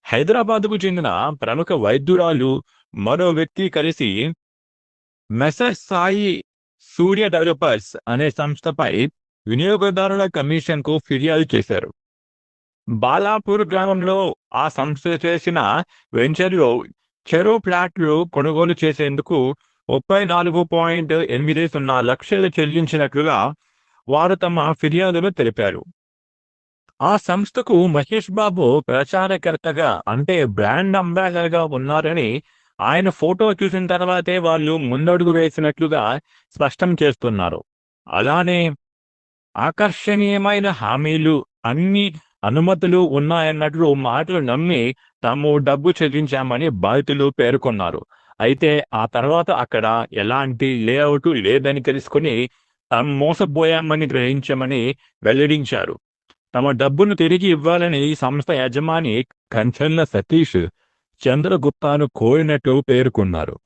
హైదరాబాద్కు చెందిన ప్రముఖ వైద్యురాలు మరో వ్యక్తి కలిసి మెసర్స్ సాయి సూర్య డెవలపర్స్ అనే సంస్థపై వినియోగదారుల కమిషన్కు ఫిర్యాదు చేశారు. బాలాపూర్ గ్రామంలో ఆ సంస్థ చేసిన వెంచర్లో చెరో ప్లాట్లు కొనుగోలు చేసేందుకు 34.80 లక్షలు చెల్లించినట్లుగా వారు తమ ఫిర్యాదులో తెలిపారు. ఆ సంస్థకు మహేష్ బాబు ప్రచారకర్తగా అంటే బ్రాండ్ అంబాసిడర్‌గా ఉన్నారని ఆయన ఫోటో చూసిన తర్వాతే వాళ్ళు ముందడుగు వేసినట్లుగా స్పష్టం చేస్తున్నారు. అలానే ఆకర్షణీయమైన హామీలు, అన్ని అనుమతులు ఉన్నాయన్నట్లు మాటలు నమ్మి తాము డబ్బు చెల్లించామని బాధితులు పేర్కొన్నారు. అయితే ఆ తర్వాత అక్కడ ఎలాంటి లేఅవుట్ లేదని తెలుసుకొని తాము మోసపోయామని గ్రహించామని వెల్లడించారు. తమ డబ్బును తిరిగి ఇవ్వాలని సంస్థ యజమాని కంచర్ల సతీష్ చంద్రగుప్తాను కోరినట్టు పేర్కొన్నారు.